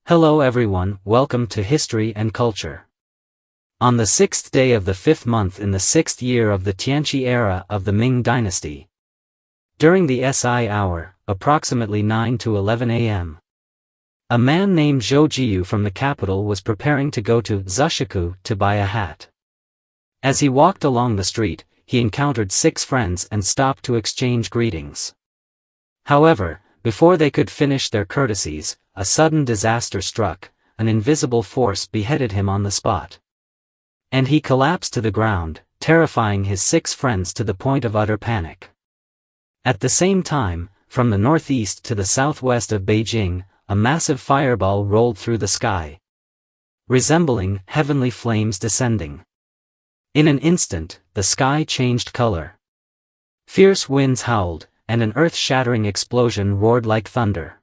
Hello everyone, welcome to History and Culture. On the 6th day of the 5th month in the 6th year of the Tianqi era of the Ming Dynasty. During the SI hour, approximately 9 to 11 a.m. a man named Zhou Jiyu from the capital was preparing to go to Zushiku to buy a hat. As he walked along the street, he encountered 6 friends and stopped to exchange greetings. However, before they could finish their courtesies, a sudden disaster struck, an invisible force beheaded him on the spot. And he collapsed to the ground, terrifying his 6 friends to the point of utter panic. At the same time, from the northeast to the southwest of Beijing, a massive fireball rolled through the sky, resembling heavenly flames descending. In an instant, the sky changed color. Fierce winds howled, and an earth-shattering explosion roared like thunder.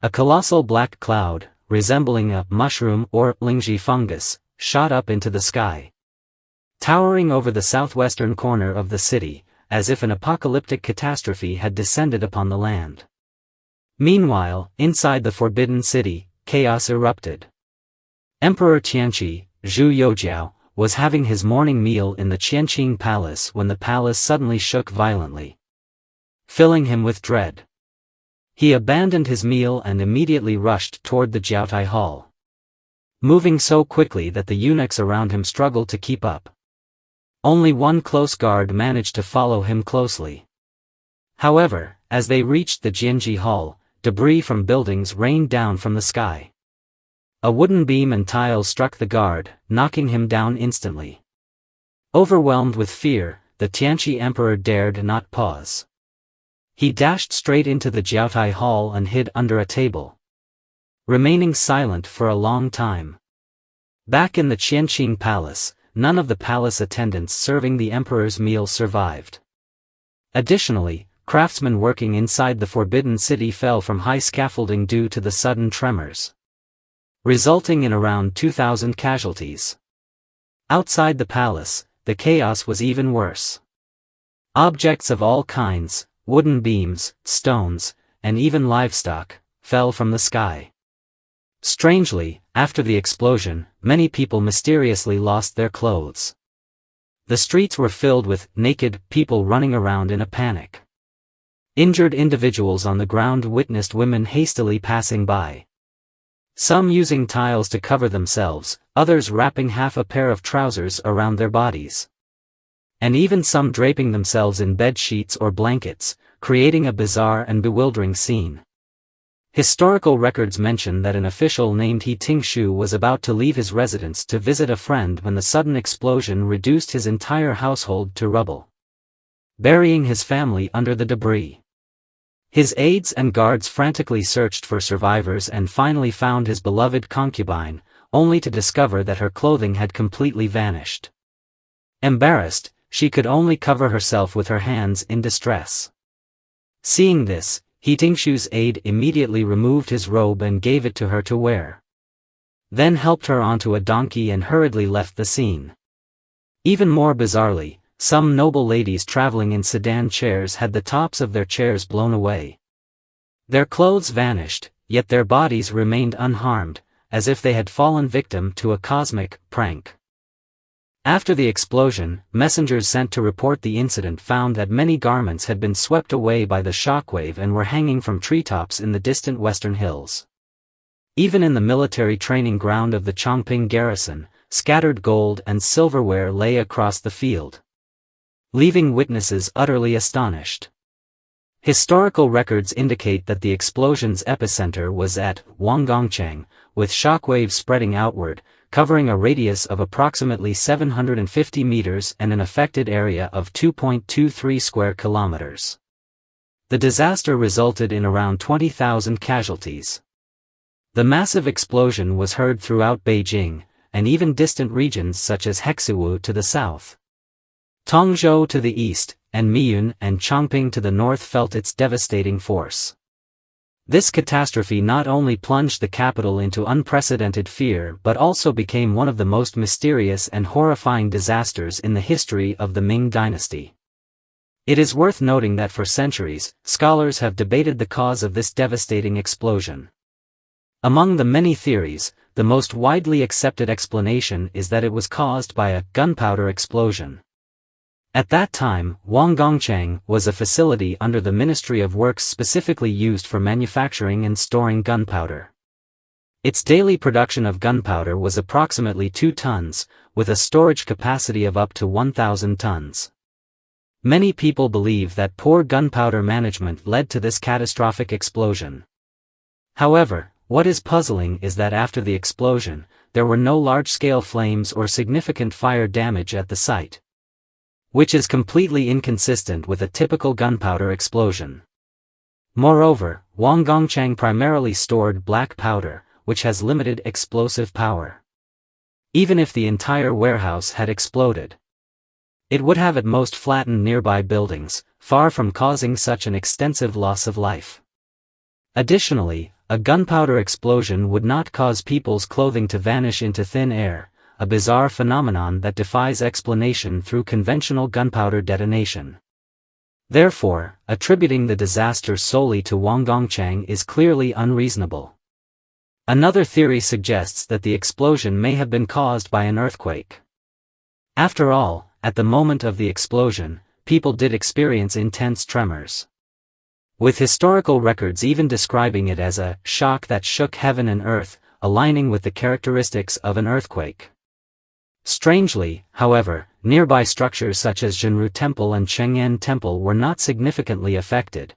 A colossal black cloud, resembling a mushroom or lingzhi fungus, shot up into the sky, towering over the southwestern corner of the city, as if an apocalyptic catastrophe had descended upon the land. Meanwhile, inside the Forbidden City, chaos erupted. Emperor Tianqi, Zhu Youjiao, was having his morning meal in the Qianqing Palace when the palace suddenly shook violently, filling him with dread. He abandoned his meal and immediately rushed toward the Jiaotai Hall, moving so quickly that the eunuchs around him struggled to keep up. Only one close guard managed to follow him closely. However, as they reached the Jianji Hall, debris from buildings rained down from the sky. A wooden beam and tiles struck the guard, knocking him down instantly. Overwhelmed with fear, the Tianqi emperor dared not pause. He dashed straight into the Jiaotai Hall and hid under a table, remaining silent for a long time. Back in the Qianqing Palace, none of the palace attendants serving the emperor's meal survived. Additionally, craftsmen working inside the Forbidden City fell from high scaffolding due to the sudden tremors, resulting in around 2,000 casualties. Outside the palace, the chaos was even worse. Objects of all kinds, wooden beams, stones, and even livestock, fell from the sky. Strangely, after the explosion, many people mysteriously lost their clothes. The streets were filled with naked people running around in a panic. Injured individuals on the ground witnessed women hastily passing by, some using tiles to cover themselves, others wrapping half a pair of trousers around their bodies, and even some draping themselves in bed sheets or blankets, creating a bizarre and bewildering scene. Historical records mention that an official named He Tingshu was about to leave his residence to visit a friend when the sudden explosion reduced his entire household to rubble, burying his family under the debris. His aides and guards frantically searched for survivors and finally found his beloved concubine, only to discover that her clothing had completely vanished. Embarrassed, she could only cover herself with her hands in distress. Seeing this, He Tingshu's aide immediately removed his robe and gave it to her to wear, then helped her onto a donkey and hurriedly left the scene. Even more bizarrely, some noble ladies traveling in sedan chairs had the tops of their chairs blown away. Their clothes vanished, yet their bodies remained unharmed, as if they had fallen victim to a cosmic prank. After the explosion, messengers sent to report the incident found that many garments had been swept away by the shockwave and were hanging from treetops in the distant western hills. Even in the military training ground of the Chongping garrison, scattered gold and silverware lay across the field, leaving witnesses utterly astonished. Historical records indicate that the explosion's epicenter was at Wanrong, with shockwaves spreading outward, covering a radius of approximately 750 meters and an affected area of 2.23 square kilometers. The disaster resulted in around 20,000 casualties. The massive explosion was heard throughout Beijing, and even distant regions such as Hexiwu to the south, Tongzhou to the east, and Miyun and Chongping to the north felt its devastating force. This catastrophe not only plunged the capital into unprecedented fear but also became one of the most mysterious and horrifying disasters in the history of the Ming Dynasty. It is worth noting that for centuries, scholars have debated the cause of this devastating explosion. Among the many theories, the most widely accepted explanation is that it was caused by a gunpowder explosion. At that time, Wanrong was a facility under the Ministry of Works specifically used for manufacturing and storing gunpowder. Its daily production of gunpowder was approximately 2 tons, with a storage capacity of up to 1,000 tons. Many people believe that poor gunpowder management led to this catastrophic explosion. However, what is puzzling is that after the explosion, there were no large-scale flames or significant fire damage at the site, which is completely inconsistent with a typical gunpowder explosion. Moreover, Wanrong primarily stored black powder, which has limited explosive power. Even if the entire warehouse had exploded, it would have at most flattened nearby buildings, far from causing such an extensive loss of life. Additionally, a gunpowder explosion would not cause people's clothing to vanish into thin air, a bizarre phenomenon that defies explanation through conventional gunpowder detonation. Therefore, attributing the disaster solely to Wanrong is clearly unreasonable. Another theory suggests that the explosion may have been caused by an earthquake. After all, at the moment of the explosion, people did experience intense tremors, with historical records even describing it as a shock that shook heaven and earth, aligning with the characteristics of an earthquake. Strangely, however, nearby structures such as Zhenru Temple and Cheng'an Temple were not significantly affected,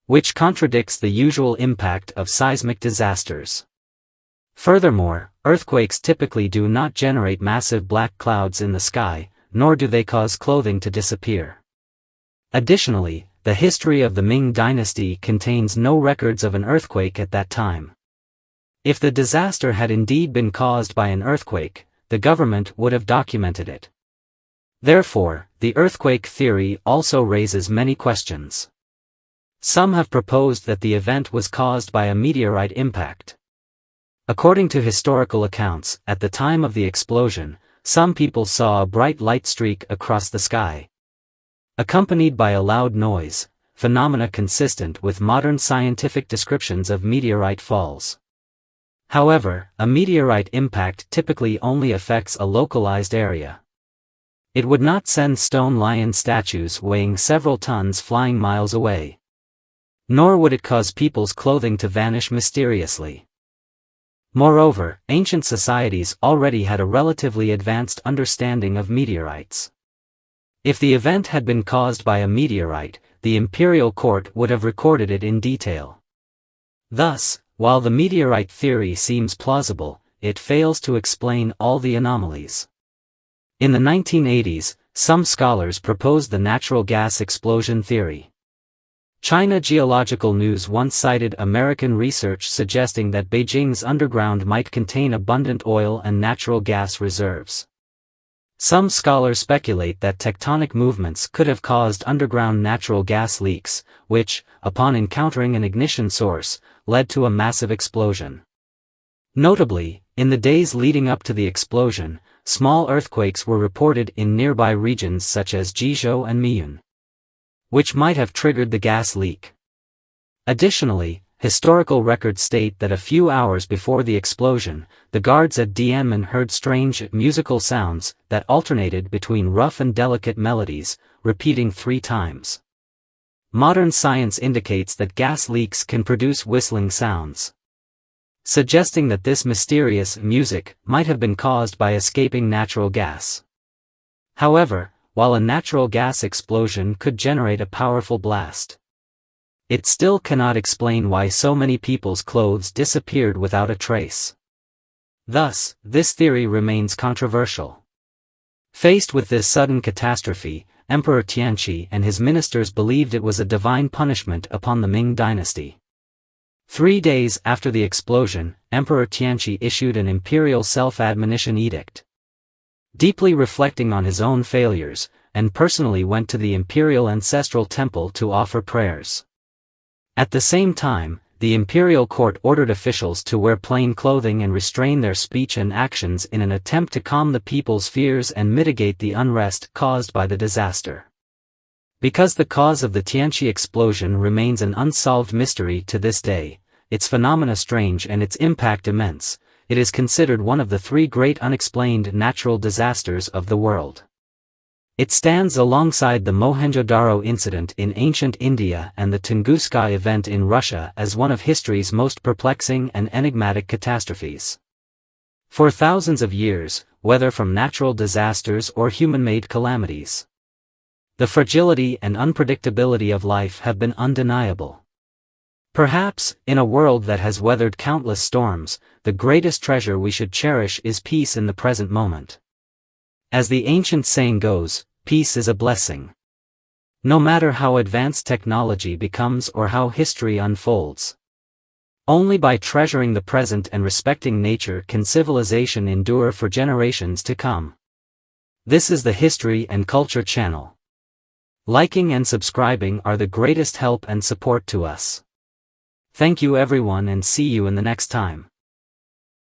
which contradicts the usual impact of seismic disasters. Furthermore, earthquakes typically do not generate massive black clouds in the sky, nor do they cause clothing to disappear. Additionally, the history of the Ming Dynasty contains no records of an earthquake at that time. If the disaster had indeed been caused by an earthquake, the government would have documented it. Therefore, the earthquake theory also raises many questions. Some have proposed that the event was caused by a meteorite impact. According to historical accounts, at the time of the explosion, some people saw a bright light streak across the sky, accompanied by a loud noise, phenomena consistent with modern scientific descriptions of meteorite falls. However, a meteorite impact typically only affects a localized area. It would not send stone lion statues weighing several tons flying miles away. Nor would it cause people's clothing to vanish mysteriously. Moreover, ancient societies already had a relatively advanced understanding of meteorites. If the event had been caused by a meteorite, the imperial court would have recorded it in detail. Thus, while the meteorite theory seems plausible, it fails to explain all the anomalies. In the 1980s, some scholars proposed the natural gas explosion theory. China Geological News once cited American research suggesting that Beijing's underground might contain abundant oil and natural gas reserves. Some scholars speculate that tectonic movements could have caused underground natural gas leaks, which, upon encountering an ignition source, led to a massive explosion. Notably, in the days leading up to the explosion, small earthquakes were reported in nearby regions such as Jizhou and Miyun, which might have triggered the gas leak. Additionally, historical records state that a few hours before the explosion, the guards at Yinman heard strange musical sounds that alternated between rough and delicate melodies, repeating 3 times. Modern science indicates that gas leaks can produce whistling sounds, suggesting that this mysterious music might have been caused by escaping natural gas. However, while a natural gas explosion could generate a powerful blast, it still cannot explain why so many people's clothes disappeared without a trace. Thus, this theory remains controversial. Faced with this sudden catastrophe, Emperor Tianqi and his ministers believed it was a divine punishment upon the Ming Dynasty. 3 days after the explosion, Emperor Tianqi issued an imperial self-admonition edict, deeply reflecting on his own failures, and personally went to the imperial ancestral temple to offer prayers. At the same time, the imperial court ordered officials to wear plain clothing and restrain their speech and actions in an attempt to calm the people's fears and mitigate the unrest caused by the disaster. Because the cause of the Tianqi explosion remains an unsolved mystery to this day, its phenomena strange and its impact immense. It is considered one of the three great unexplained natural disasters of the world. It stands alongside the Mohenjo-Daro incident in ancient India and the Tunguska event in Russia as one of history's most perplexing and enigmatic catastrophes. For thousands of years, whether from natural disasters or human-made calamities, the fragility and unpredictability of life have been undeniable. Perhaps, in a world that has weathered countless storms, the greatest treasure we should cherish is peace in the present moment. As the ancient saying goes, peace is a blessing. No matter how advanced technology becomes or how history unfolds. Only by treasuring the present and respecting nature can civilization endure for generations to come. This is the History and Culture channel. Liking and subscribing are the greatest help and support to us. Thank you everyone and see you in the next time.